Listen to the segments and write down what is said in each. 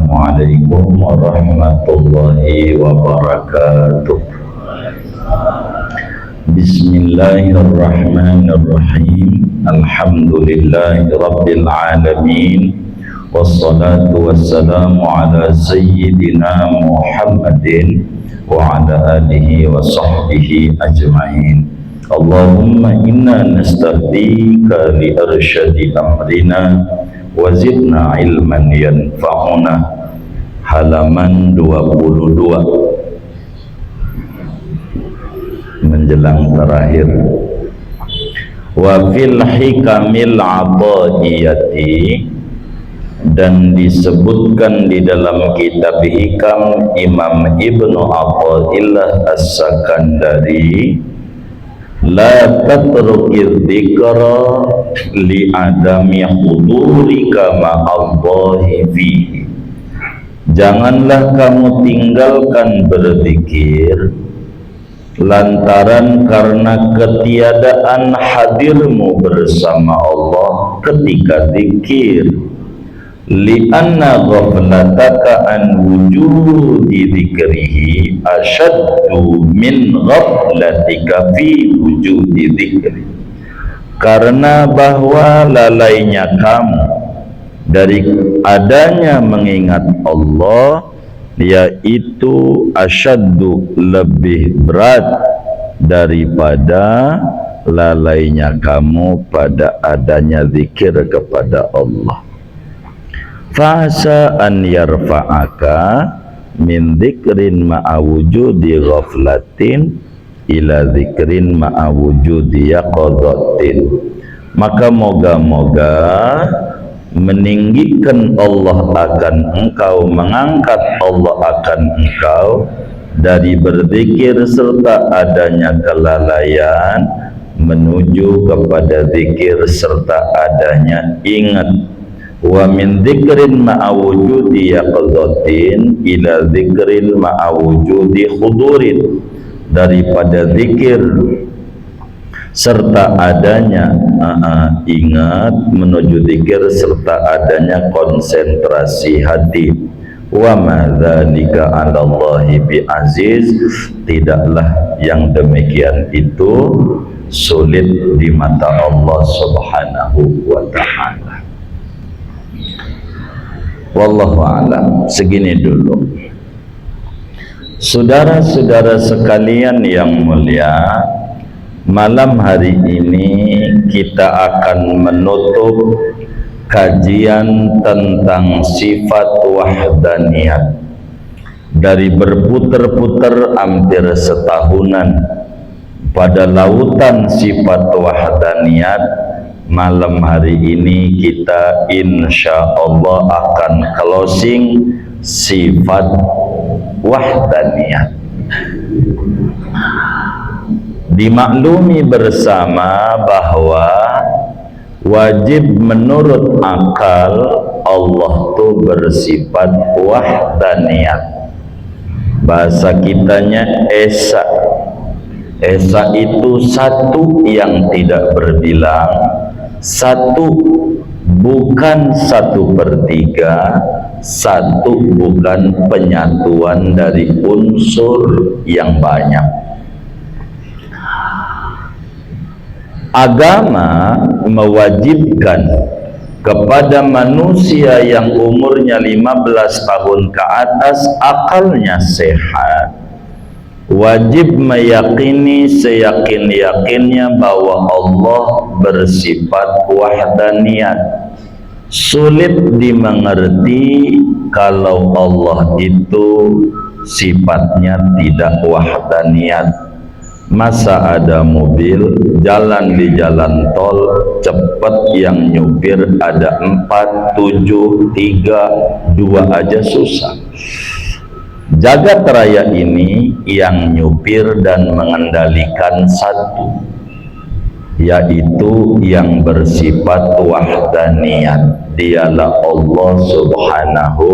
Assalamualaikum warahmatullahi wabarakatuh. Bismillahirrahmanirrahim. Alhamdulillahi rabbil alamin. Wassalatu wassalamu ala sayyidina Muhammadin wa ala alihi wa sahbihi ajma'in. Allahumma inna nastahdika li arsyadi amrina wa zidna ilman yanfa'una. Halaman 22 menjelang terakhir. Wa fil hikamil ataiyati, dan disebutkan di dalam kitab Hikam Imam Ibnu Athaillah As-Sakandari, la tatrukiz dzikra li adami hudurika ma'allahi fihi. Janganlah kamu tinggalkan berzikir lantaran karena ketiadaan hadirmu bersama Allah ketika zikir. Li'anna ghaflataka an wujudi dzikrihi asyaddu min ghaflatika fi wujudi dzikri. Karena bahwa lalainya kamu dari adanya mengingat Allah, yaitu asyaddu, lebih berat daripada lalainya kamu pada adanya zikir kepada Allah. Fa'asa an yarfa'aka min dzikrin ma'a wujudi ghaflatin ila dzikrin ma'a wujudi yaqadhatin. Maka moga-moga meninggikan Allah akan engkau, mengangkat Allah akan engkau dari berzikir serta adanya kelalaian menuju kepada zikir serta adanya ingat. Wa min dzikrin ma'a wujudi yaqadhatin ila dzikrin ma'a wujudi hudurin, daripada zikir serta adanya ingat menuju zikir serta adanya konsentrasi hati. Wa ma dzalika 'ala Allahi bi aziz, tidaklah yang demikian itu sulit di mata Allah Subhanahu wa ta'ala. Wallahu a'lam. Segini dulu. Saudara-saudara sekalian yang mulia, malam hari ini kita akan menutup kajian tentang sifat wahdaniyat. Dari berputar-putar hampir setahunan pada lautan sifat wahdaniyat, malam hari ini kita insya Allah akan closing sifat wahdaniyat. Dimaklumi bersama bahwa wajib menurut akal Allah tuh bersifat wahdaniyat. Bahasa kitanya esa. Esa itu satu yang tidak berbilang, satu bukan 1/3, satu bukan penyatuan dari unsur yang banyak. Agama mewajibkan kepada manusia yang umurnya 15 tahun ke atas, akalnya sehat, wajib meyakini seyakin-yakinnya bahwa Allah bersifat wahdaniyat. Sulit dimengerti kalau Allah itu sifatnya tidak wahdaniyat. Masa ada mobil jalan di jalan tol cepat, yang nyupir ada 4, 7, 3, 2 aja susah. Jagat raya ini yang nyupir dan mengendalikan satu, yaitu yang bersifat wahdaniyat, dialah Allah Subhanahu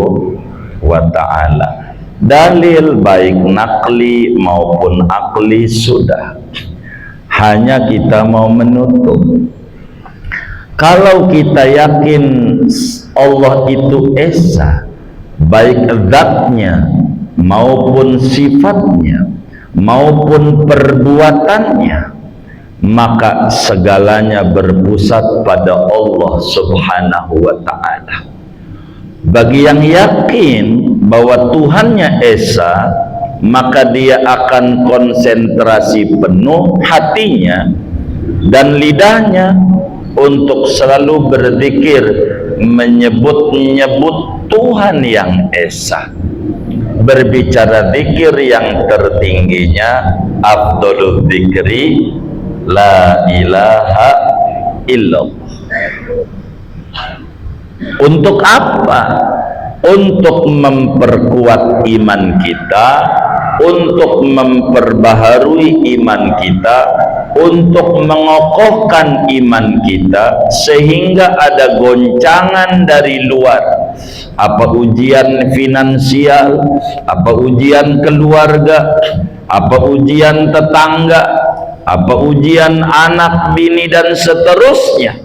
wa ta'ala. Dalil baik nakli maupun akli sudah, hanya kita mau menutup. Kalau kita yakin Allah itu esa, baik zatnya maupun sifatnya maupun perbuatannya, maka segalanya berpusat pada Allah Subhanahu wa ta'ala. Bagi yang yakin bahwa Tuhannya Esa, maka dia akan konsentrasi penuh hatinya dan lidahnya untuk selalu berzikir, menyebut-nyebut Tuhan yang Esa, berbicara zikir yang tertingginya, afdhalul dzikri la ilaha illallah. Untuk apa? Untuk memperkuat iman kita, untuk memperbaharui iman kita, untuk mengokohkan iman kita, sehingga ada goncangan dari luar, apa ujian finansial, apa ujian keluarga, apa ujian tetangga, apa ujian anak, bini dan seterusnya,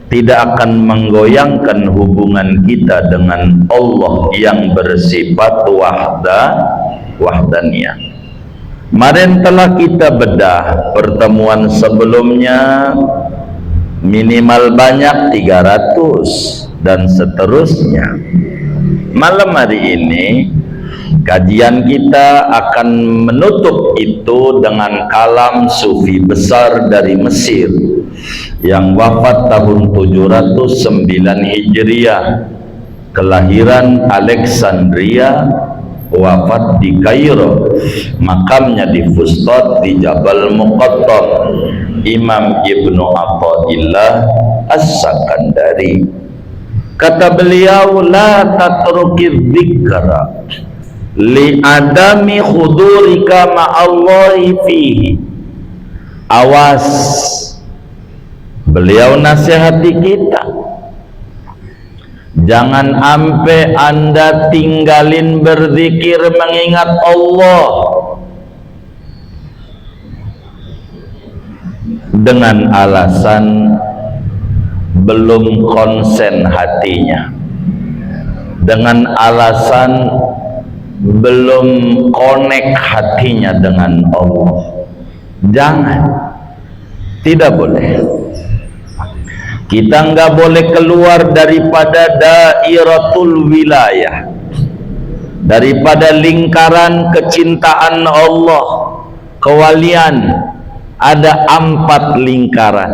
tidak akan menggoyangkan hubungan kita dengan Allah yang bersifat wahdaniyah. Kemarin telah kita bedah pertemuan sebelumnya, minimal banyak 300 dan seterusnya. Malam hari ini kajian kita akan menutup itu dengan kalam sufi besar dari Mesir yang wafat tahun 709 Hijriah, kelahiran Alexandria, wafat di Kairo, makamnya di Fustat di Jabal Muqattam, Imam Ibnu Athaillah As-Sakandari. Kata beliau, la tatruki dzikra li adami khudurika ma'allahi fihi. Awas, beliau nasihati kita, jangan sampai Anda tinggalin berzikir mengingat Allah dengan alasan belum konsen hatinya, dengan alasan belum connect hatinya dengan Allah. Jangan, tidak boleh. Kita nggak boleh keluar daripada dairatul wilayah, daripada lingkaran kecintaan Allah, kewalian. Ada 4 lingkaran,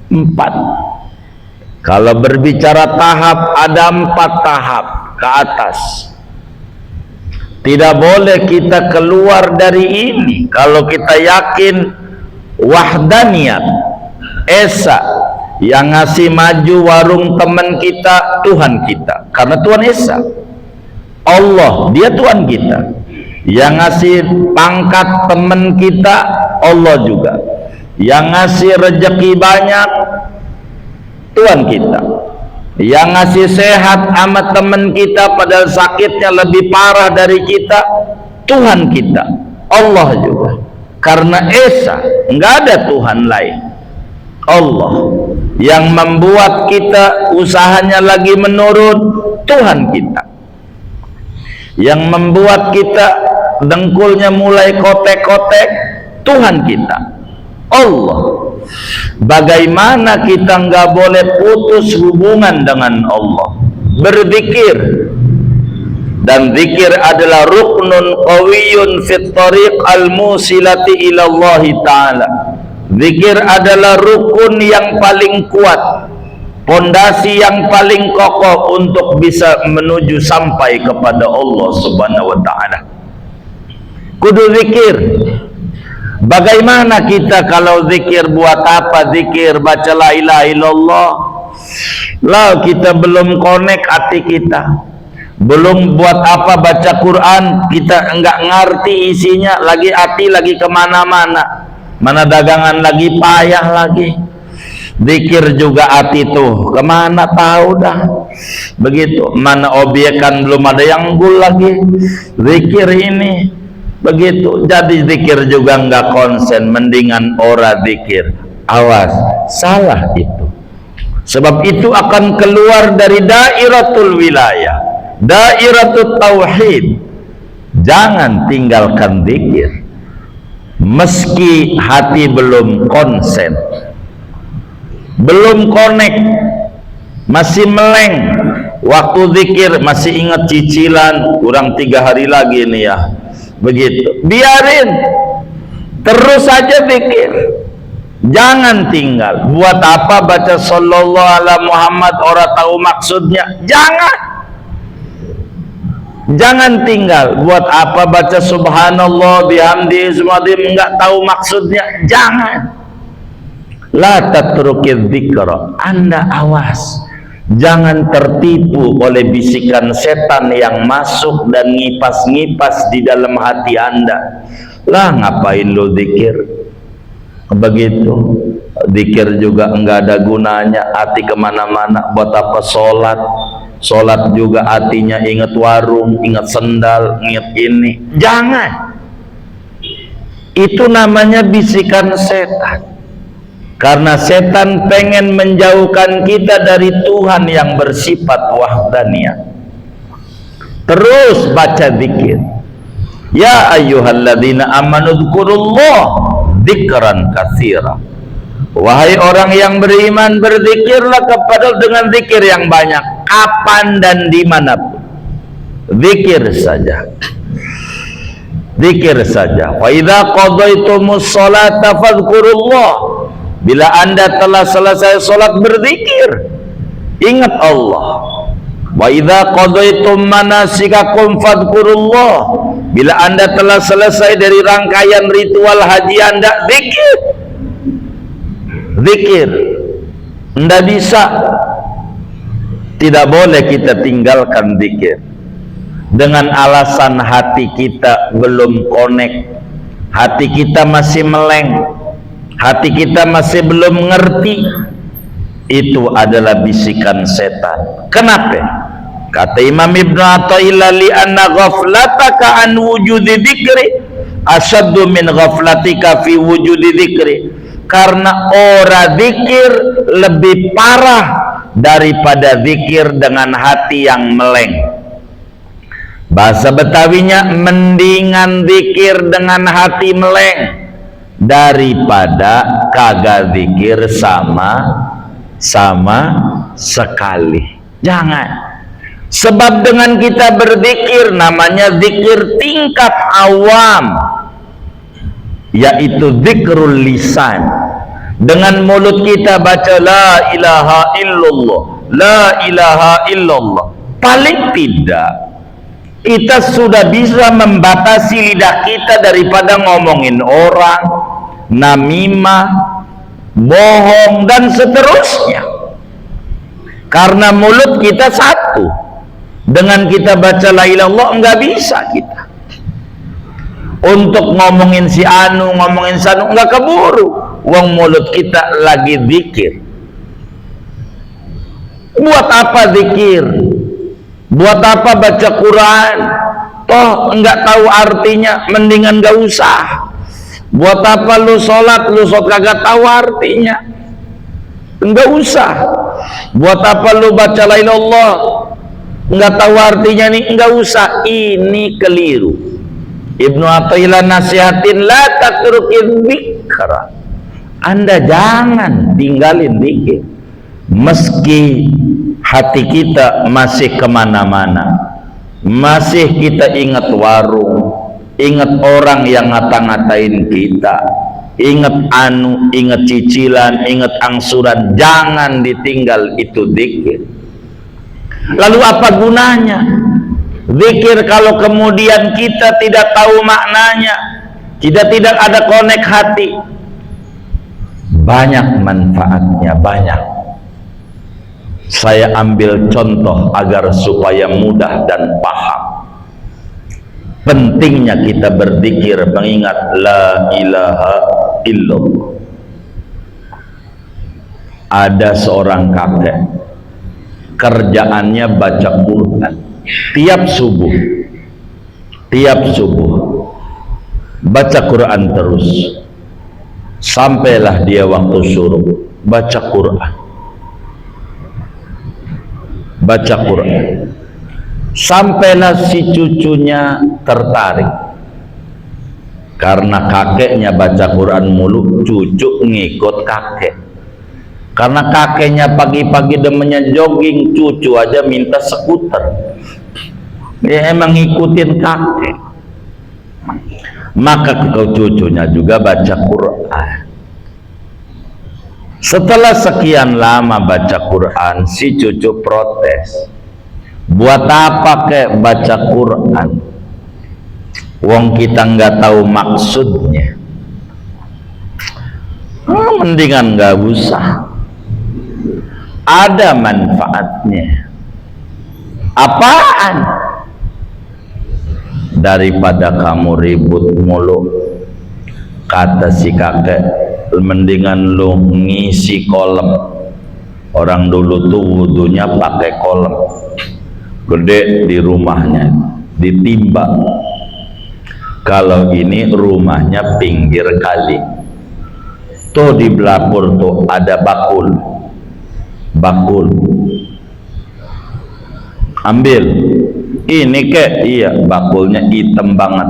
4. Kalau berbicara tahap, ada 4 tahap ke atas. Tidak boleh kita keluar dari ini. Kalau kita yakin wahdaniyat, Esa, yang ngasih maju warung teman kita Tuhan kita, karena Tuhan Esa. Allah, dia Tuhan kita. Yang ngasih pangkat teman kita Allah juga. Yang ngasih rezeki banyak Tuhan kita. Yang ngasih sehat sama teman kita padahal sakitnya lebih parah dari kita Tuhan kita, Allah juga. Karena Esa, nggak ada Tuhan lain, Allah. Yang membuat kita usahanya lagi menurun, Tuhan kita. Yang membuat kita dengkulnya mulai kotek-kotek, Tuhan kita, Allah. Bagaimana kita nggak boleh putus hubungan dengan Allah? Berzikir, dan zikir adalah ruknun qawiyun fit tariq al-musilati ila Allah Ta'ala. Zikir adalah rukun yang paling kuat, pondasi yang paling kokoh untuk bisa menuju sampai kepada Allah Subhanahu wa Ta'ala. Kudu zikir. Bagaimana kita kalau zikir, buat apa zikir? Baca la ilaha illallah. Lah kita belum connect hati kita. Belum buat apa baca Quran, kita enggak ngerti isinya, lagi hati lagi kemana-mana. Mana dagangan lagi payah lagi. Zikir juga hati tuh kemana tahu dah. Begitu. Mana obyekan belum ada yang gul lagi. Zikir ini. Begitu, jadi zikir juga nggak konsen, mendingan ora zikir. Awas, salah itu. Sebab itu akan keluar dari dairatul wilayah. Dairatul tauhid, jangan tinggalkan zikir meski hati belum konsen, belum connect, masih meleng. Waktu zikir masih ingat cicilan, kurang 3 hari lagi nih ya, begitu, biarin terus saja zikir, jangan tinggal. Buat apa baca sallallahu ala Muhammad orang tahu maksudnya? Jangan tinggal. Buat apa baca subhanallah bihamdi subhanallah enggak tahu maksudnya? Jangan. La tatrukidz dzikra. Anda awas, jangan tertipu oleh bisikan setan yang masuk dan ngipas-ngipas di dalam hati Anda. Lah ngapain lo zikir? Begitu, zikir juga enggak ada gunanya, hati kemana-mana. Buat apa sholat? Sholat juga hatinya ingat warung, ingat sendal, ingat ini. Jangan. Itu namanya bisikan setan. Karena setan pengen menjauhkan kita dari Tuhan yang bersifat wahdaniyah. Terus baca zikir. Ya ayyuhalladzina amanu dzkurullah dzikran katsira. Wahai orang yang beriman, berzikirlah kepada dengan zikir yang banyak, kapan dan dimanapun. Zikir saja, zikir saja. Wa idza qadaitumus sholata fadhkurullah. Bila Anda telah selesai sholat, berzikir, ingat Allah. Wa idza qadaitum manasikakum fadhkurullah. Bila Anda telah selesai dari rangkaian ritual haji Anda, zikir. Zikir. Tidak bisa, tidak boleh kita tinggalkan zikir dengan alasan hati kita belum connect, hati kita masih meleng, hati kita masih belum mengerti. Itu adalah bisikan setan. Kenapa? Kata Imam Ibnu Athaillah, li anna ghaflataka an wujudi dzikri asyaddu min ghaflatika fi wujudi dzikri. Karena ora zikir lebih parah daripada zikir dengan hati yang meleng. Bahasa Betawinya, mendingan zikir dengan hati meleng daripada kagak zikir sama sekali. Jangan. Sebab dengan kita berzikir, namanya zikir tingkat awam, yaitu zikrul lisan. Dengan mulut kita baca la ilaha illallah, la ilaha illallah. Paling tidak kita sudah bisa membatasi lidah kita daripada ngomongin orang, namimah, bohong, dan seterusnya. Karena mulut kita satu. Dengan kita baca la ilaha illallah enggak bisa kita untuk ngomongin si anu, ngomongin sanu, enggak keburu. Wong mulut kita lagi zikir. Buat apa zikir? Buat apa baca Quran? Toh enggak tahu artinya, mendingan enggak usah. Buat apa lu sholat kagak tahu artinya? Enggak usah. Buat apa lu baca la ilaha illallah enggak tahu artinya nih? Enggak usah. Ini keliru. Ibnu Athaillah nasihatin, la tatrukiz dzikra. Anda jangan tinggalin zikir meski hati kita masih kemana-mana, masih kita ingat warung, ingat orang yang ngata-ngatain kita, ingat anu, ingat cicilan, ingat angsuran. Jangan ditinggal itu zikir. Lalu apa gunanya zikir kalau kemudian kita tidak tahu maknanya, kita tidak ada konek hati? Banyak manfaatnya, banyak. Saya ambil contoh agar supaya mudah dan paham. Pentingnya kita berzikir mengingat la ilaha illallah. Ada seorang kakek, kerjaannya baca Quran tiap subuh baca Quran terus. Sampailah dia waktu suruh baca Quran. Sampailah si cucunya tertarik karena kakeknya baca Quran mulu, cucu ngikut kakek. Karena kakeknya pagi-pagi demennya jogging, cucu aja minta skuter. Dia emang ngikutin kakek. Maka cucunya juga baca Quran. Setelah sekian lama baca Quran, si cucu protes. Buat apa kek baca Quran? Wong kita nggak tahu maksudnya. Mendingan nggak usah. Ada manfaatnya. Apaan? Daripada kamu ribut mulu, kata si kakek, mendingan lu ngisi kolam. Orang dulu tuh wudunya pakai kolam gede di rumahnya, ditimba. Kalau ini rumahnya pinggir kali, tuh di belakang tuh ada bakul, ambil ini kek. Iya, bakulnya hitam banget,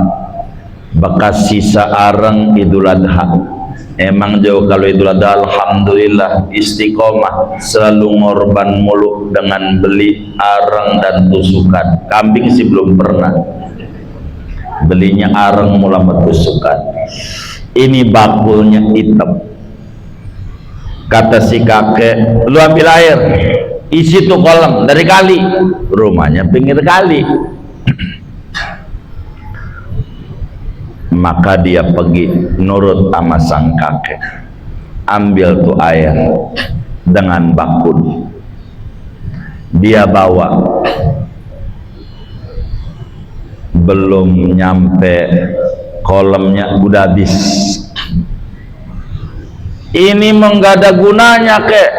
bekas sisa areng Idul Adha. Emang jauh kalau Idul Adha, alhamdulillah istiqomah, selalu ngorban mulu dengan beli areng dan tusukan. Kambing sih belum pernah, belinya areng mula tusukan. Ini bakulnya hitam. Kata si kakek, lu ambil air, isi tuh kolam dari kali. Rumahnya pinggir kali. Maka dia pergi nurut sama sang kakek, ambil tuh air dengan bakul. Dia bawa, belum nyampe kolamnya udah habis. Ini nggak ada gunanya kek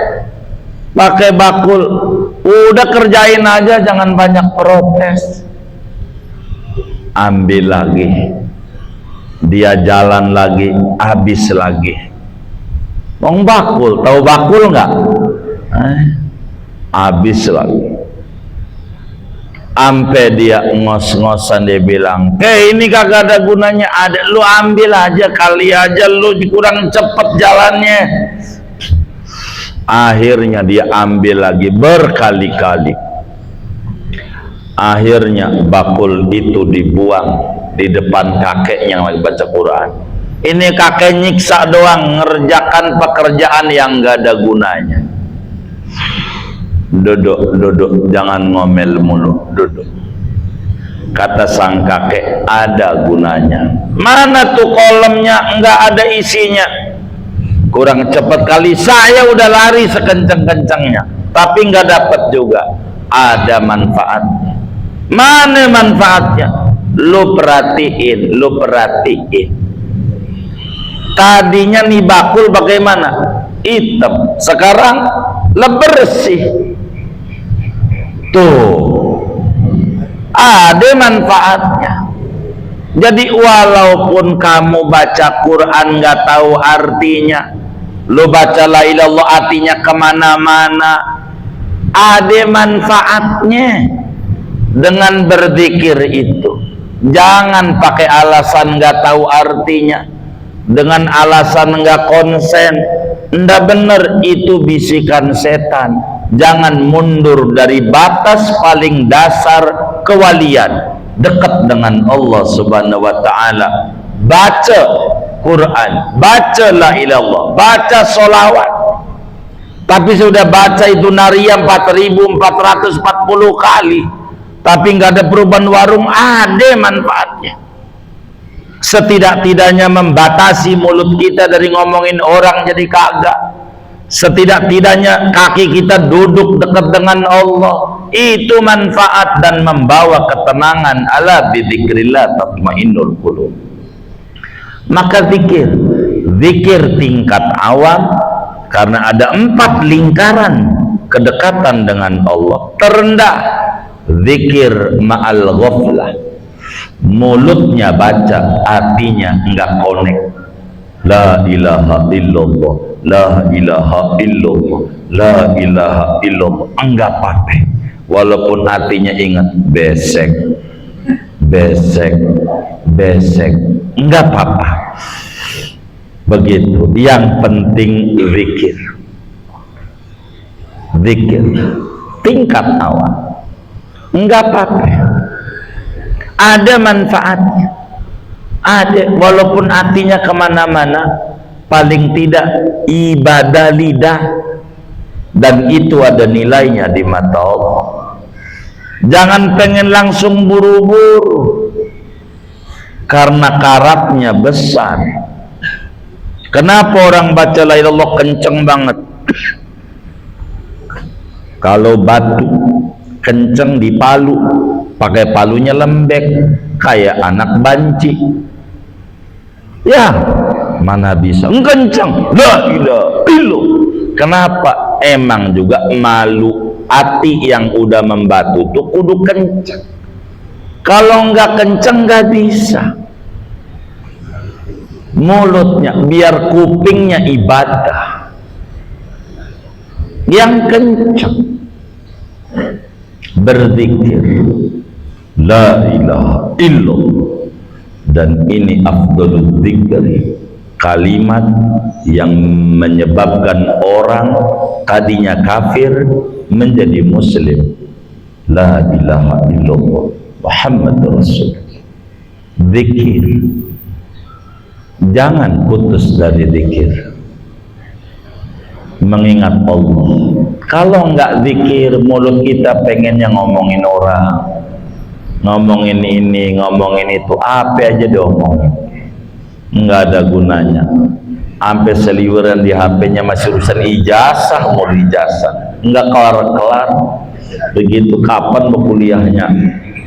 pakai bakul, udah kerjain aja, jangan banyak protes. Ambil lagi, dia jalan lagi, habis lagi. Wong bakul, tahu bakul nggak? Habis lagi. Ampe dia ngos-ngosan, dia bilang, ini kagak ada gunanya. Ada, lu ambil aja, kali aja lu kurang cepet jalannya. Akhirnya dia ambil lagi berkali-kali. Akhirnya bakul itu dibuang di depan kakeknya yang lagi baca Quran. Ini kakek nyiksa doang, ngerjakan pekerjaan yang gak ada gunanya. Duduk, jangan ngomel mulu, duduk. Kata sang kakek, ada gunanya. Mana tuh kolamnya, nggak ada isinya. Kurang cepat kali, saya udah lari sekencang-kencangnya, tapi nggak dapat juga. Ada manfaatnya. Mana manfaatnya? Lu perhatiin. Tadinya nih bakul bagaimana? Hitam, sekarang lebih bersih. Tuh, ada manfaatnya. Jadi walaupun kamu baca Quran nggak tahu artinya, lu baca la ilallah artinya kemana-mana, ada manfaatnya dengan berzikir itu. Jangan pakai alasan nggak tahu artinya, dengan alasan nggak konsen. Nggak bener, itu bisikan setan. Jangan mundur dari batas paling dasar kewalian, dekat dengan Allah Subhanahu wa ta'ala. Baca Quran, baca la ilallah, baca sholawat. Tapi sudah baca itu Nariyah 4440 kali, tapi nggak ada perubahan warung, ada manfaatnya. Setidak-tidaknya membatasi mulut kita dari ngomongin orang jadi kagak. Setidak-tidaknya kaki kita duduk dekat dengan Allah, itu manfaat dan membawa ketenangan. Ala bidzikrillah tatmainnul qulub. Maka zikir tingkat awam, karena ada 4 lingkaran kedekatan dengan Allah. Terendah zikir ma'al ghaflah, mulutnya baca, hatinya enggak connect. La ilaha illallah, la ilaha illallah, la ilaha illallah, enggak pakai. walaupun hatinya ingat besek, enggak apa-apa. Begitu, yang penting zikir tingkat awal, enggak apa-apa, ada manfaatnya, ada, walaupun hatinya kemana-mana, paling tidak ibadah lidah, dan itu ada nilainya di mata Allah. Jangan pengen langsung buru-buru karena karatnya besar. Kenapa orang baca la ilaha illallah kenceng banget? Kalau batu kenceng di palu, pakai palunya lembek kayak anak banci. Ya, mana bisa kenceng la ilaha illallah. Kenapa? Emang juga malu, hati yang udah membatu tuh kudu kenceng. Kalau enggak kenceng enggak bisa. Mulutnya biar kupingnya ibadah yang kenceng, berzikir la ilaha illallah, dan ini afdalul dzikri, kalimat yang menyebabkan orang tadinya kafir menjadi muslim. La ilaha illallah Muhammadur Rasulullah. Zikir, jangan putus dari zikir, mengingat Allah. Kalau enggak zikir, mulut kita pengennya ngomongin orang, ngomongin ini, ngomongin itu, apa aja diomongin, enggak ada gunanya. Sampai seliweran di HP-nya masih urusan ijazah, mau ijazah enggak kelar-kelar. Begitu kapan mau kuliahnya,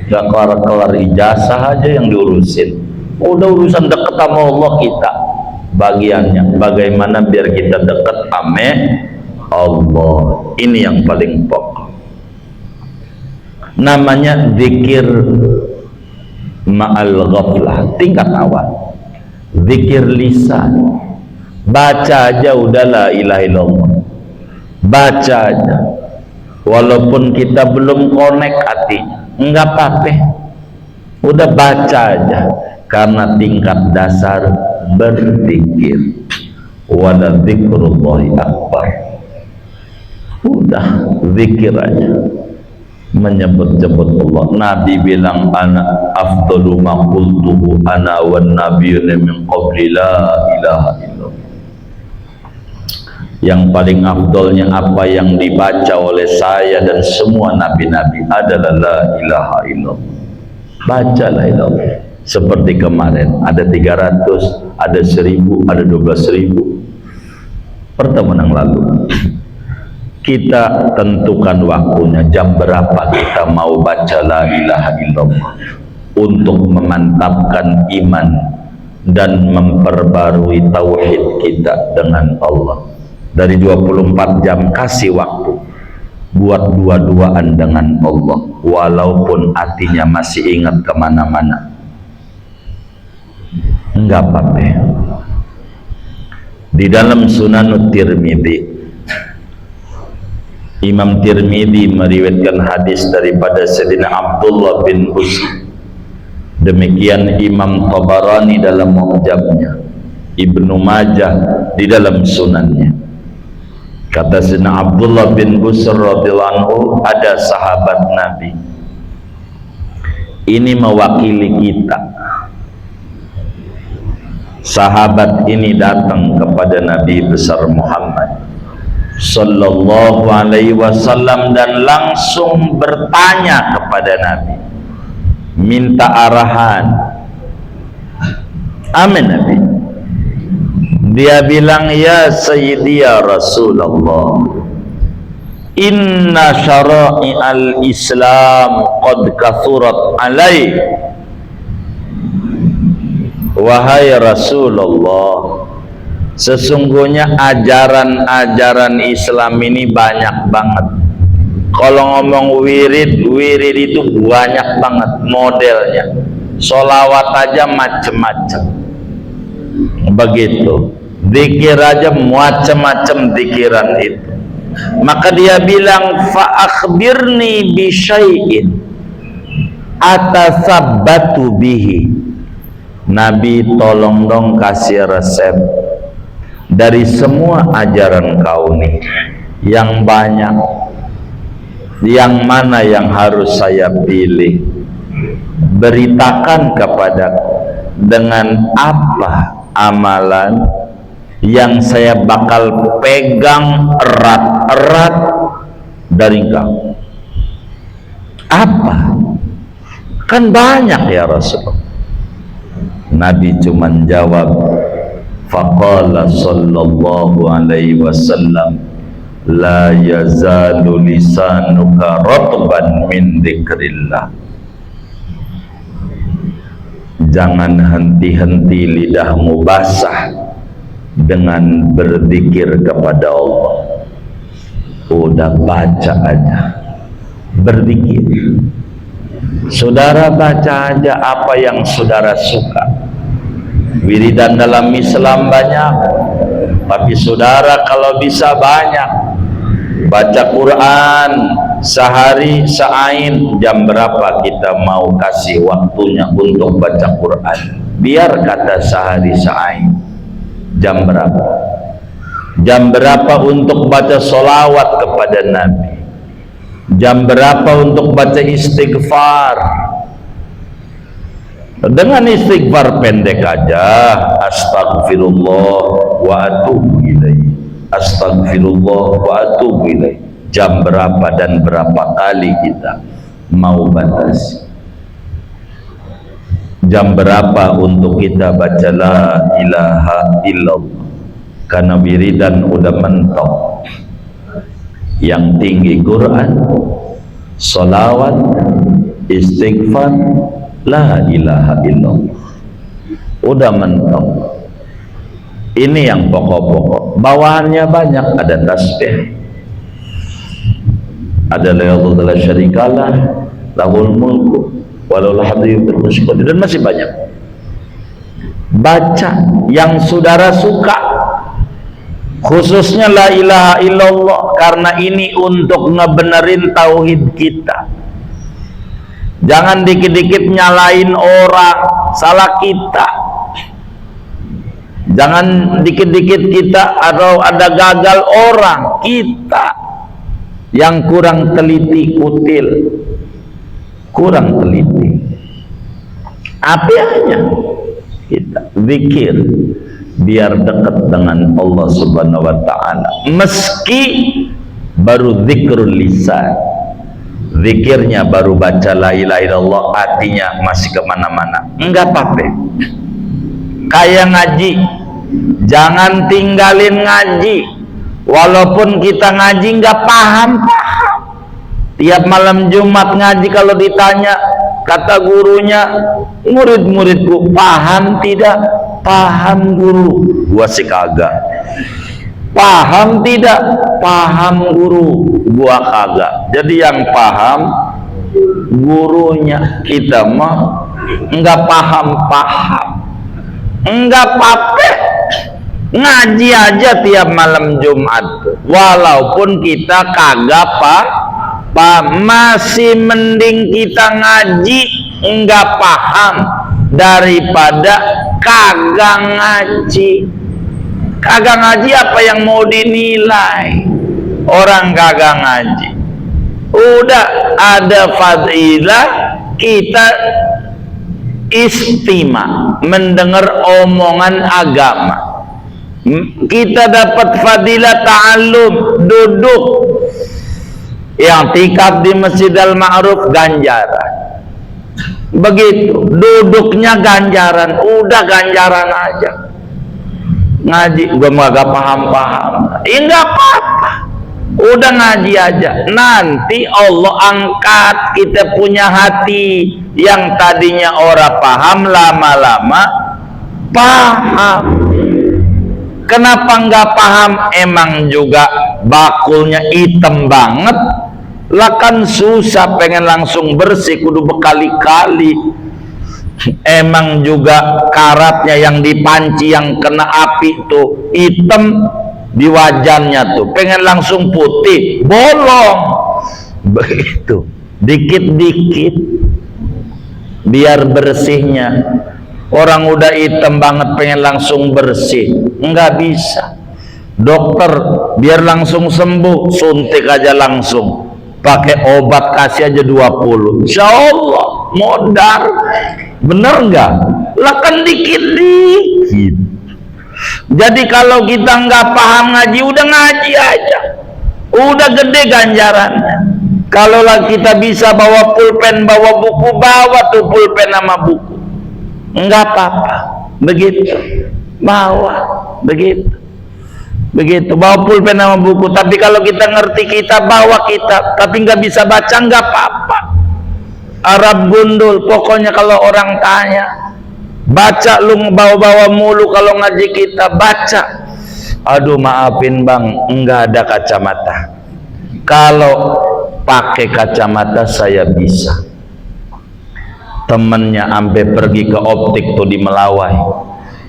enggak kelar-kelar, ijazah aja yang diurusin. Udah urusan dekat sama Allah kita, bagiannya bagaimana biar kita dekat sama Allah. Ini yang paling pokok, namanya zikir ma'al ghaflah, tingkat awal. Zikir lisan, baca aja udah la ilaha illallah, baca aja walaupun kita belum connect hatinya, enggak apa-apa, udah baca aja, karena tingkat dasar berzikir. Wala dzikrullahi akbar, udah zikir aja, menyebut-nyebut Allah. Nabi bilang, ana afdalu ma qultuhu ana wan nabiyyuna min qabli la ilaha illallah. Yang paling afdolnya apa yang dibaca oleh saya dan semua nabi-nabi adalah la ilaha illallah. Baca la ilaha. Seperti kemarin ada 300, ada 1000, ada 12.000 pertemuan yang lalu. Kita tentukan waktunya, jam berapa kita mau baca la ilaha illallah, untuk memantapkan iman dan memperbarui tauhid kita dengan Allah. Dari 24 jam kasih waktu buat dua-duaan dengan Allah, walaupun hatinya masih ingat kemana-mana, enggak apa-apa. Di dalam Sunan Tirmidzi, Imam Tirmidzi meriwayatkan hadis daripada Sayyidina Abdullah bin Busr. Demikian Imam Tabarani dalam Mu'jamnya, Ibnu Majah di dalam Sunannya. Kata Sayyidina Abdullah bin Busr radhiyallahu anhu, ada sahabat Nabi, ini mewakili kita. Sahabat ini datang kepada Nabi besar Muhammad sallallahu alaihi wasallam dan langsung bertanya kepada Nabi, minta arahan. Amin Nabi. Dia bilang, ya Sayyidi ya Rasulullah, inna syara'i al-Islam qad kathurat alaih. Wahai Rasulullah, sesungguhnya ajaran-ajaran Islam ini banyak banget. Kalau ngomong wirid itu banyak banget modelnya. Sholawat aja macem-macem. Begitu. Zikir aja macem-macem zikiran itu. Maka dia bilang, fa akhbirni bi syai'in atasabbatu bihi. Nabi, tolong dong kasih resep dari semua ajaran kau nih yang banyak, yang mana yang harus saya pilih? Beritakan kepadaku dengan apa amalan yang saya bakal pegang erat-erat dari kau. Apa? Kan banyak ya Rasulullah. Nabi cuman jawab, faqala sallallahu alaihi wasallam, la yazalu lisanuka ratban min dzikrillah. Jangan henti-henti lidahmu basah dengan berzikir kepada Allah. Udah baca aja, berzikir. Saudara baca aja apa yang saudara suka. Wiridan dalam Islam banyak, tapi saudara kalau bisa banyak. Baca Quran sehari seain. Jam berapa kita mau kasih waktunya untuk baca Quran? Biar kata sehari seain. Jam berapa? Jam berapa untuk baca solawat kepada Nabi? Jam berapa untuk baca istighfar? Dengan istighfar pendek aja, astagfirullah wa atubu ilaih, astagfirullah wa atubu ilaih. Jam berapa dan berapa kali kita mau batasi? Jam berapa untuk kita baca la ilaha illallah? Karena wiridan udah mentok. Yang tinggi Quran, salawat, istighfar, la ilaha illallah. Udah mentok. Ini yang pokok-pokok. Bawahannya banyak, ada tasbih, ada la ilaha illallah syarikalah, lahul mulku walau hamdu dan masih banyak. Baca yang saudara suka, khususnya la ilaha illallah, karena ini untuk ngebenerin tauhid kita. Jangan dikit-dikit nyalain orang, salah kita. Jangan dikit-dikit kita atau ada gagal orang, kita yang kurang teliti, kutil, kurang teliti. Apa hanya kita zikir biar dekat dengan Allah Subhanahu wa taala. Meski baru zikrul lisan, zikirnya baru baca la ilaha illallah, hatinya masih kemana-mana, enggak apa-apa. Kayak ngaji, jangan tinggalin ngaji walaupun kita ngaji enggak paham. Tiap malam Jumat ngaji, kalau ditanya, kata gurunya, murid-muridku paham tidak? Paham guru. Gua sih kagak. Paham tidak? Paham guru. Gua kagak. Jadi yang paham gurunya, kita mah enggak paham-paham. Enggak apa-apa. Ngaji aja tiap malam Jumat, walaupun kita kagak masih mending kita ngaji enggak paham daripada kagak ngaji. Kagak ngaji apa yang mau dinilai? Orang kagak ngaji udah ada fadilah, kita istima mendengar omongan agama, kita dapat fadilah ta'allum, duduk yang tikap di Masjid Al-Ma'ruf ganjaran. Begitu duduknya ganjaran, udah ganjaran aja. Ngaji gua gak paham-paham, enggak apa-apa, udah ngaji aja. Nanti Allah angkat kita punya hati yang tadinya orang paham, lama-lama paham. Kenapa nggak paham? Emang juga bakulnya hitam banget lah, kan susah, pengen langsung bersih kudu berkali-kali. Emang juga karatnya yang dipanci, yang kena api tuh hitam, di wajannya tuh pengen langsung putih, bolong begitu, dikit-dikit biar bersihnya. Orang udah hitam banget pengen langsung bersih, nggak bisa. Dokter biar langsung sembuh, suntik aja langsung, pakai obat kasih aja 20, insya Allah modar. Bener nggak? Lah kan dikit-dikit. Jadi kalau kita nggak paham ngaji, udah ngaji aja, udah gede ganjarannya. Kalau lah kita bisa bawa pulpen, bawa buku, bawa tuh pulpen sama buku, nggak apa-apa, begitu, bawa, begitu, bawa pulpen sama buku. Tapi kalau kita ngerti, kita bawa kitab, tapi nggak bisa baca, nggak apa-apa. Arab gundul, pokoknya kalau orang tanya, baca, lu bawa-bawa mulu kalau ngaji kita, baca. Aduh maafin bang, nggak ada kacamata. Kalau pakai kacamata saya bisa. Temennya sampai pergi ke optik tuh di Melawai,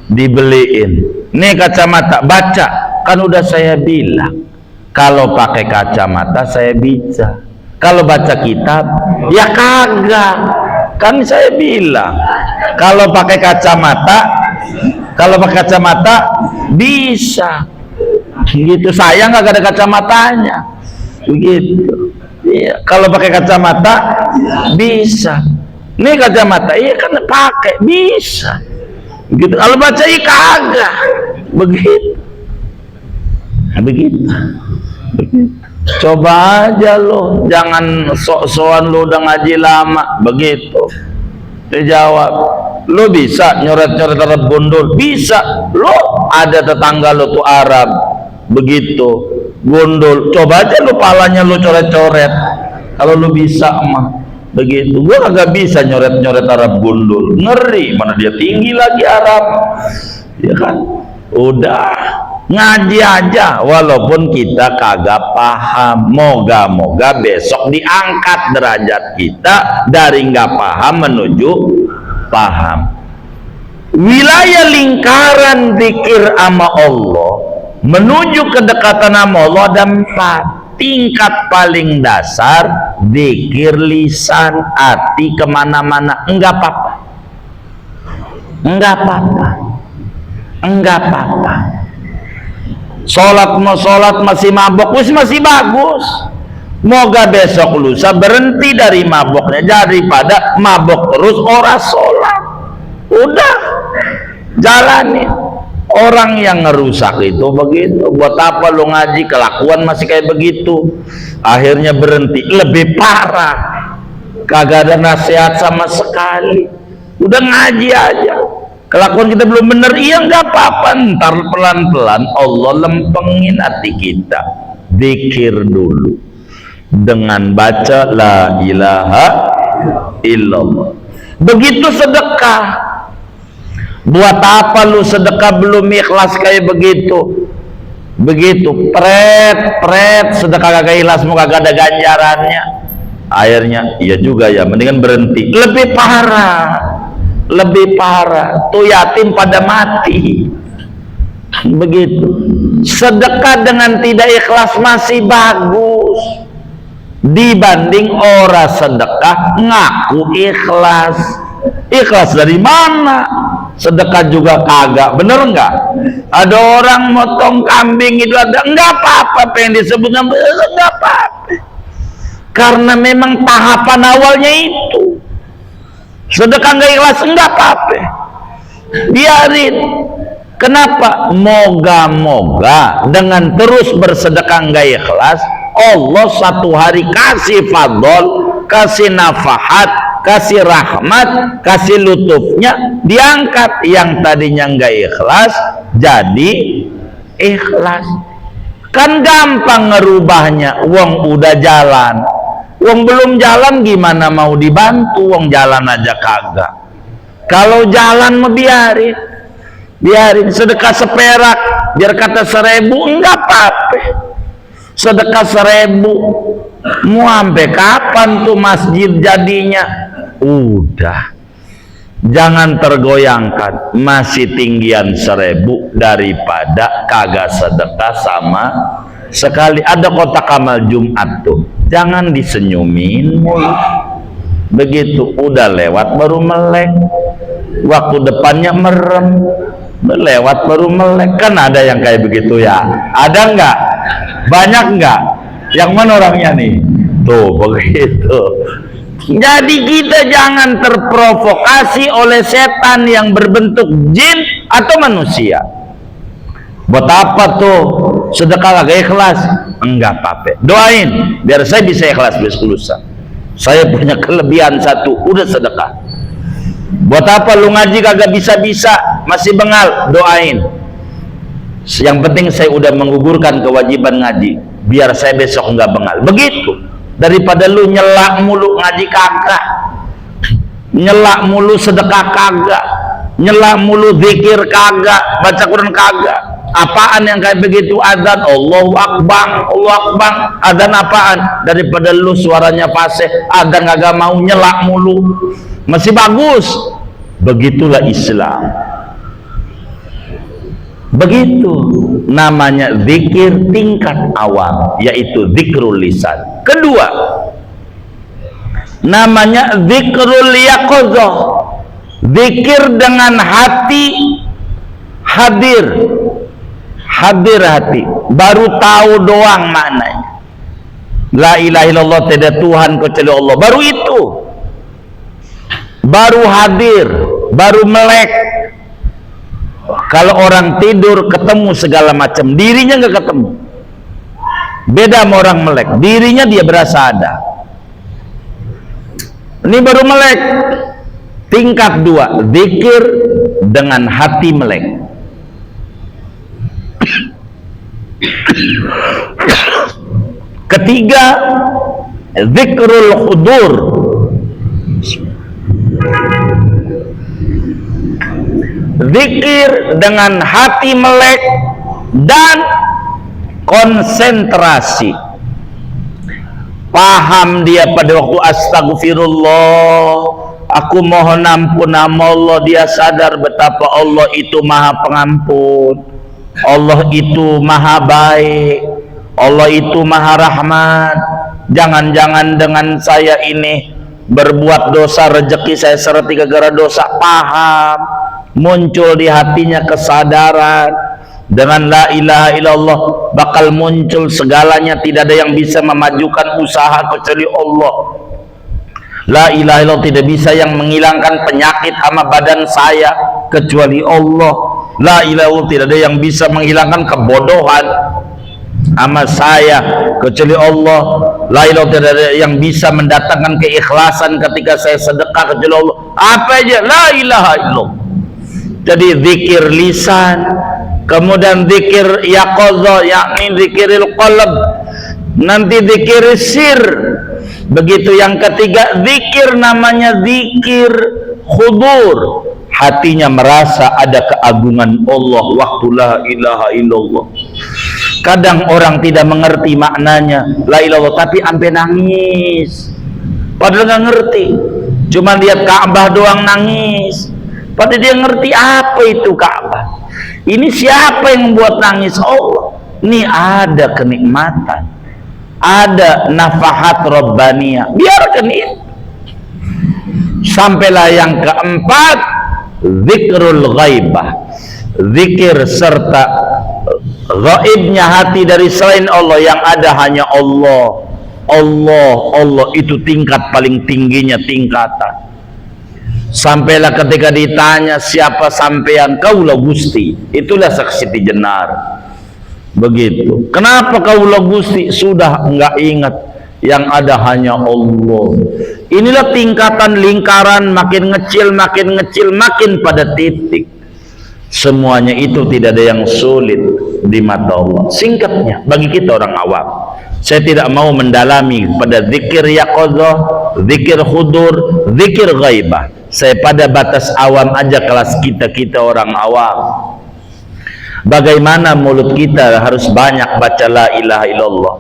dibeliin, nih kacamata, baca. Kan udah saya bilang, kalau pakai kacamata saya bisa, kalau baca kitab ya kagak. Kan saya bilang kalau pakai kacamata bisa gitu. Saya nggak ada kacamatanya begitu. Iya, kalau pakai kacamata bisa. Nih kacamata, iya kan pakai bisa gitu. Kalau baca iya kagak, begitu. Coba aja lo, jangan sok-sokan lo udah ngaji lama begitu. Dijawab, lo bisa nyoret-nyoret Arab gundul? Bisa. Lo ada tetangga lo tuh Arab begitu gundul, coba aja lo palanya lo coret-coret. Kalau lo bisa mah begitu. Gua kagak bisa nyoret-nyoret Arab gundul, ngeri, mana dia tinggi lagi Arab, ya kan. Udah ngaji aja walaupun kita kagak paham. Moga-moga besok diangkat derajat kita dari nggak paham menuju paham. Wilayah lingkaran zikir sama Allah menuju kedekatan sama Allah ada 4. Tingkat paling dasar zikir lisan, hati kemana-mana, enggak apa-apa, enggak apa-apa. Sholat mau sholat masih mabok, masih bagus. Moga besok lusa berhenti dari maboknya, daripada mabok terus ora sholat. Udah jalanin. Orang yang ngerusak itu begitu. Buat apa lu ngaji, kelakuan masih kayak begitu, akhirnya berhenti. Lebih parah, kagak ada nasihat sama sekali. Udah ngaji aja, kelakuan kita belum bener, iya nggak apa-apa, ntar pelan-pelan Allah lempengin hati kita. Zikir dulu dengan baca la ilaha illallah. Begitu sedekah, buat apa lu sedekah belum ikhlas kayak begitu? Begitu pret sedekah kagak ikhlas, mau kagak ada ganjarannya. Akhirnya iya juga ya, mendingan berhenti. Lebih parah tuh yatim pada mati begitu. Sedekah dengan tidak ikhlas masih bagus dibanding orang sedekah ngaku ikhlas. Ikhlas dari mana? Sedekah juga kagak, bener nggak? Ada orang motong kambing itu ada, nggak apa-apa, pengen disebut nggak apa-apa, karena memang tahapan awalnya itu. Sedekah nggak ikhlas, nggak apa-apa, biarin. Kenapa? Moga-moga dengan terus bersedekah nggak ikhlas, Allah satu hari kasih fadl, kasih nafahat, kasih rahmat, kasih lutufnya, diangkat yang tadinya nggak ikhlas jadi ikhlas. Kan gampang ngerubahnya. Wong udah jalan, wong belum jalan gimana mau dibantu? Wong jalan aja kagak. Kalau jalan mau biarin. Sedekah seperak biar kata 1000 enggak apa-apa. Sedekah 1000 mau sampai kapan tuh masjid jadinya? Udah Jangan tergoyangkan, masih tinggian 1000 daripada kagak sedekah sama sekali. Ada kotak amal Jumat tuh, jangan disenyumin mulu. Begitu udah lewat baru melek, waktu depannya merem, lewat baru melek. Kan ada yang kayak begitu ya? Ada nggak? Banyak nggak? Yang mana orangnya nih? Tuh begitu. Jadi kita jangan terprovokasi oleh setan yang berbentuk jin atau manusia. Buat apa tuh sedekah kagak ikhlas? Enggak apa-apa, doain biar saya bisa ikhlas besok. Saya punya kelebihan satu, udah sedekah. Buat apa lu ngaji kagak bisa-bisa, masih bengal, doain. Yang penting saya udah menggugurkan kewajiban ngaji, biar saya besok enggak bengal. Begitu. Daripada lu nyelak mulu ngaji kagak, nyelak mulu sedekah kagak, nyelak mulu zikir kagak, baca Quran kagak. Apaan yang kayak begitu? Adzan Allahu Akbar, Allahu Akbar. Adzan apaan? Daripada lu suaranya fasih, adzan kagak mau, nyelak mulu, masih bagus. Begitulah Islam. Begitu namanya zikir tingkat awal, yaitu zikrul lisan. Kedua, namanya zikrul yaqadzah, zikir dengan hati hadir, hadir hati, baru tahu doang maknanya. La ilaha illallah, tiada Tuhan kecuali Allah, baru itu, baru hadir, baru melek. Kalau orang tidur ketemu segala macam, dirinya nggak ketemu. Beda sama orang melek, dirinya dia berasa ada. Ini baru melek. Tingkat 2, zikir dengan hati melek. Ketiga, zikrul hudur. Zikir dengan hati melek dan konsentrasi. Paham dia pada waktu astagfirullah, aku mohon ampun nama Allah, dia sadar betapa Allah itu maha pengampun, Allah itu maha baik, Allah itu maha rahmat. Jangan-jangan dengan saya ini berbuat dosa, rezeki saya sereti gara-gara dosa. Paham, muncul di hatinya kesadaran. Dengan la ilaha illallah bakal muncul segalanya, tidak ada yang bisa memajukan usaha kecuali Allah. La ilaha illallah tidak bisa yang menghilangkan penyakit sama badan saya kecuali Allah. La ilaha illallah tidak ada yang bisa menghilangkan kebodohan sama saya kecuali Allah. La ilaha tidak ada yang bisa mendatangkan keikhlasan ketika saya sedekah kecuali Allah. Apa aja la ilaha illallah. Jadi zikir lisan, kemudian zikir yaqadzah, yakni zikiril qalb, nanti zikir sir. Begitu yang ketiga, zikir namanya zikir khudur, hatinya merasa ada keagungan Allah waktu la ilaha illallah. Kadang orang tidak mengerti maknanya la ilaha illallah, tapi sampai nangis padahal nggak ngerti, cuma lihat Ka'bah doang nangis. Padahal dia ngerti apa itu Ka'bah. Ini siapa yang membuat nangis? Allah. Ini ada kenikmatan, ada nafahat Rabbaniyah. Biarkan itu. Sampailah yang keempat, zikrul ghaibah, zikir serta gaibnya hati dari selain Allah, yang ada hanya Allah. Allah itu tingkat paling tingginya tingkatan. Sampailah ketika ditanya siapa sampean, kaulah Gusti, itulah saksi jenar. Begitu. Kenapa kaulah Gusti? Sudah enggak ingat, yang ada hanya Allah. Inilah tingkatan lingkaran, makin ngecil, makin pada titik. Semuanya itu tidak ada yang sulit di mata Allah. Singkatnya, bagi kita orang awam, saya tidak mau mendalami pada zikir yaqadzah, zikir khudur, zikir ghaibah. Saya pada batas awam aja, kelas kita orang awam. Bagaimana mulut kita harus banyak baca la ilaha illallah.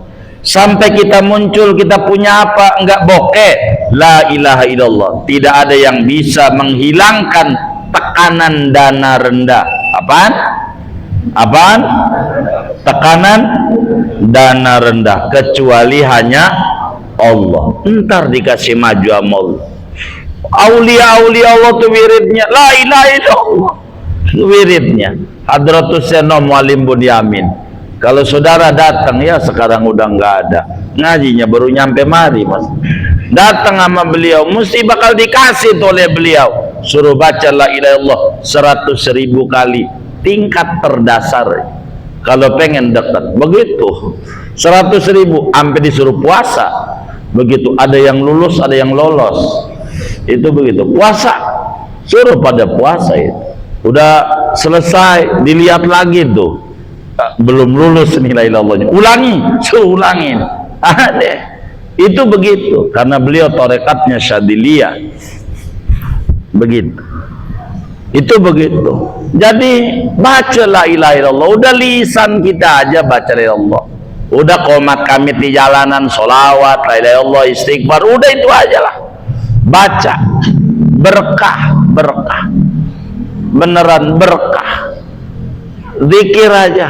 sampai kita muncul, kita punya apa, enggak bokeh. La ilaha illallah, tidak ada yang bisa menghilangkan tekanan dana rendah. Apaan? Apaan? Tekanan dana rendah, kecuali hanya Allah. Ntar dikasih maju sama Allah. Aulia-aulia Allah tuh wiridnya la ilaha illallah, wiridnya Hadratus Seno Mualim Bunyamin. Kalau saudara datang, ya sekarang udah nggak ada, ngajinya baru nyampe mari mas, datang sama beliau mesti bakal dikasih oleh beliau, suruh baca la ilaha illallah 100.000 kali, tingkat terdasar. Kalau pengen dekat begitu 100.000 sampai disuruh puasa begitu, ada yang lulus ada yang lolos, itu begitu. Puasa suruh pada puasa, itu udah selesai dilihat lagi tuh, belum lulus nilai ilallahnya, ulangi, suruh ulangin. Deh. Itu begitu, karena beliau torekatnya Syadiliyah begitu. Itu begitu. Jadi baca la ilaha illallah, udah lisan kita aja baca la ilaha illallah. Udah qomat kami di jalanan sholawat la ilaha illallah, istighfar, udah itu aja lah. Baca, berkah, berkah, beneran berkah. Zikir aja.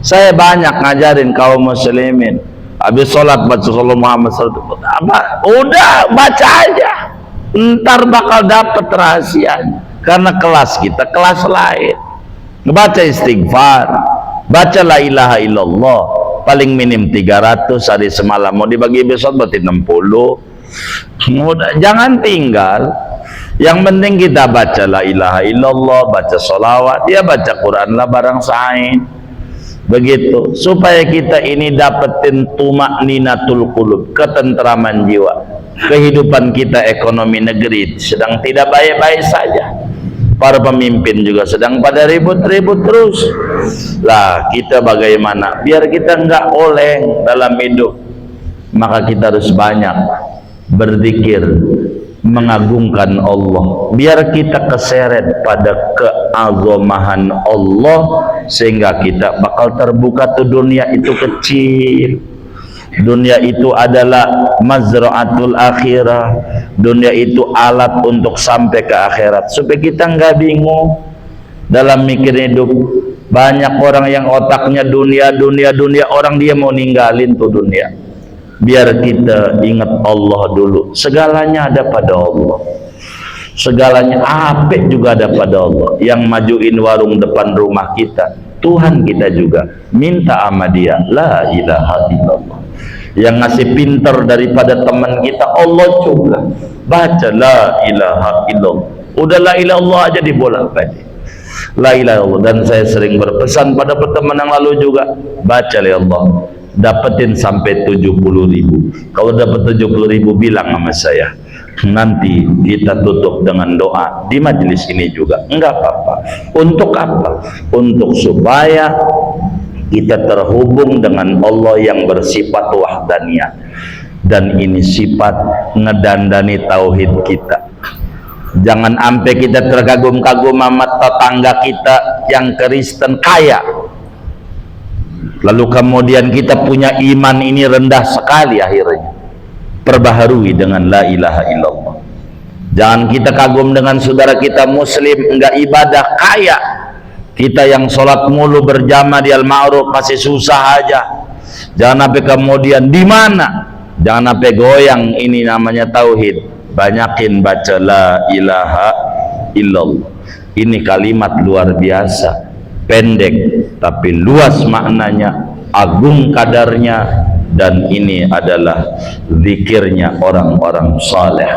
Saya banyak ngajarin kaum muslimin, habis sholat baca sallallahu Muhammad sallallahu alaihi wasallam. Udah baca aja, ntar bakal dapet rahasianya. Karena kelas kita kelas lain. Baca istighfar, baca la ilaha illallah paling minim 300 hari semalam, mau dibagi besok berarti 60. Jangan tinggal. Yang penting kita baca la ilaha illallah, baca sholawat, ya baca Quran lah barang sain. Begitu, supaya kita ini dapetin tumakninatul qulub, ketentraman jiwa. Kehidupan kita, ekonomi negeri sedang tidak baik-baik saja. Para pemimpin juga sedang pada ribut-ribut terus. Lah kita bagaimana? Biar kita nggak oleng dalam hidup, maka kita harus banyak berzikir, mengagungkan Allah, biar kita keseret pada keagomahan Allah, sehingga kita bakal terbuka tuh. Dunia itu kecil, dunia itu adalah mazra'atul akhirah, dunia itu alat untuk sampai ke akhirat. Supaya kita nggak bingung dalam mikir hidup. Banyak orang yang otaknya dunia, dunia, dunia, orang dia mau ninggalin tuh dunia. Biar kita ingat Allah dulu. Segalanya ada pada Allah, segalanya apik juga ada pada Allah. Yang majuin warung depan rumah kita Tuhan kita juga, minta sama dia la ilaha illallah. Yang ngasih pinter daripada teman kita Allah juga, baca la ilaha illallah. Udah la ilaha illallah aja dibolak-balik la ilaha illallah. Dan saya sering berpesan pada teman yang lalu juga, baca la ilaha illallah, dapetin sampai 70.000. Kalau dapat 70.000 bilang sama saya, nanti kita tutup dengan doa di majelis ini juga. Enggak apa-apa. Untuk apa? Untuk supaya kita terhubung dengan Allah yang bersifat wahdaniyah, dan ini sifat ngedandani tauhid kita. Jangan sampai kita terkagum-kagum sama tetangga kita yang Kristen kaya, lalu kemudian kita punya iman ini rendah sekali. Akhirnya perbaharui dengan la ilaha illallah. Jangan kita kagum dengan saudara kita muslim enggak ibadah kaya, kita yang sholat mulu berjamaah di al-ma'ruf masih susah aja. Jangan sampai kemudian di mana, jangan sampai goyang ini namanya tauhid. Banyakin baca la ilaha illallah. Ini kalimat luar biasa, pendek tapi luas maknanya, agung kadarnya, dan ini adalah zikirnya orang-orang saleh.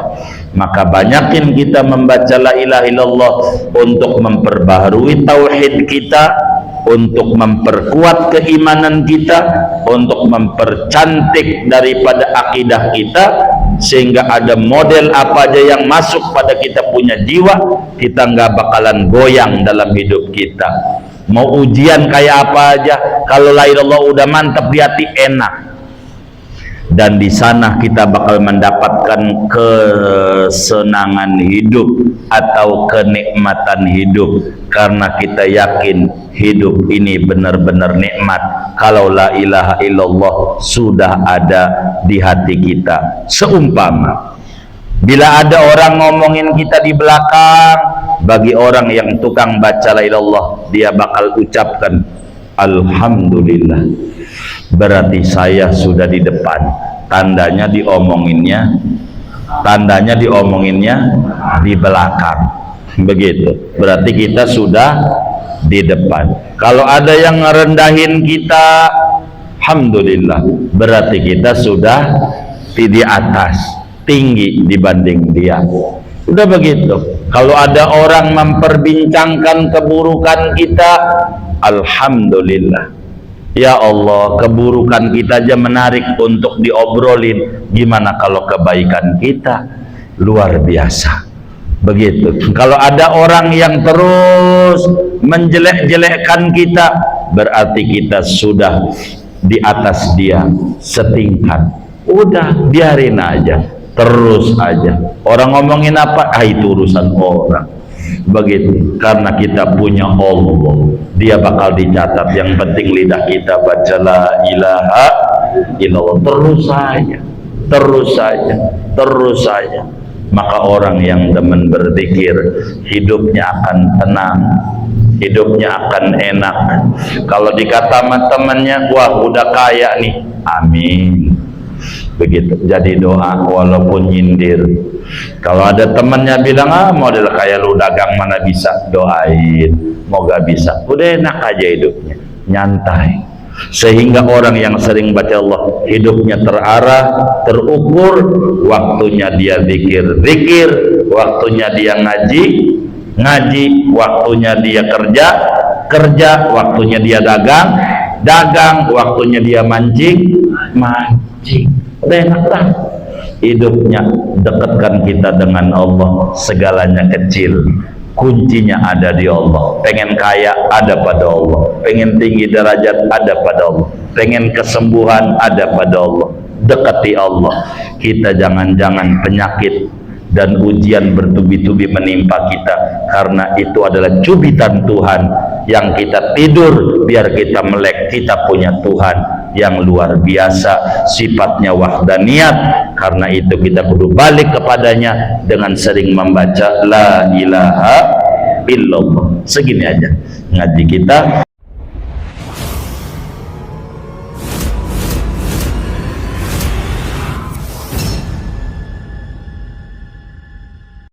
Maka banyakin kita membaca la ilaha illallah untuk memperbaharui tauhid kita, untuk memperkuat keimanan kita, untuk mempercantik daripada akidah kita, sehingga ada model apa aja yang masuk pada kita punya jiwa, kita nggak bakalan goyang dalam hidup kita. Mau ujian kayak apa aja, kalau la ilaha illallah udah mantap di hati, enak. dan di sana kita bakal mendapatkan kesenangan hidup atau kenikmatan hidup, karena kita yakin hidup ini benar-benar nikmat kalau la ilaha illallah sudah ada di hati kita. Seumpama bila ada orang ngomongin kita di belakang, bagi orang yang tukang baca la ilallah, dia bakal ucapkan alhamdulillah, berarti saya sudah di depan. Tandanya diomonginnya di belakang, begitu, berarti kita sudah di depan. Kalau ada yang ngerendahin kita, alhamdulillah, berarti kita sudah di atas, tinggi dibanding dia. Udah begitu. Kalau ada orang memperbincangkan keburukan kita, alhamdulillah, ya Allah, keburukan kita aja menarik untuk diobrolin, gimana kalau kebaikan kita? Luar biasa. Begitu. Kalau ada orang yang terus menjelek-jelekkan kita, berarti kita sudah di atas dia setingkat. Udah, biarin aja, terus aja. Orang ngomongin apa? Itu urusan orang. Begitu, karena kita punya Allah, dia bakal dicatat. Yang penting lidah kita baca la ilaha illallah, terus saja. Maka orang yang demen berzikir, hidupnya akan tenang, hidupnya akan enak. Kalau dikata sama temannya, wah udah kaya nih, amin, begitu. Jadi doa walaupun nyindir. Kalau ada temannya bilang, model kayak lu dagang mana bisa, doain, mau gak bisa, udah enak aja hidupnya, nyantai. Sehingga orang yang sering baca Allah, hidupnya terarah, terukur. Waktunya dia zikir, waktunya dia ngaji, waktunya dia kerja, waktunya dia dagang, waktunya dia mancing. Udah enak lah hidupnya. Dekatkan kita dengan Allah, segalanya kecil, kuncinya ada di Allah. Pengen kaya, ada pada Allah. Pengen tinggi derajat, ada pada Allah. Pengen kesembuhan, ada pada Allah. Dekati Allah. Kita jangan-jangan penyakit dan ujian bertubi-tubi menimpa kita, karena itu adalah cubitan Tuhan. Yang kita tidur biar kita melek, kita punya Tuhan yang luar biasa, sifatnya wahdaniyat. Karena itu kita kudu balik kepadanya dengan sering membaca la ilaha illallah. Segini aja ngaji kita.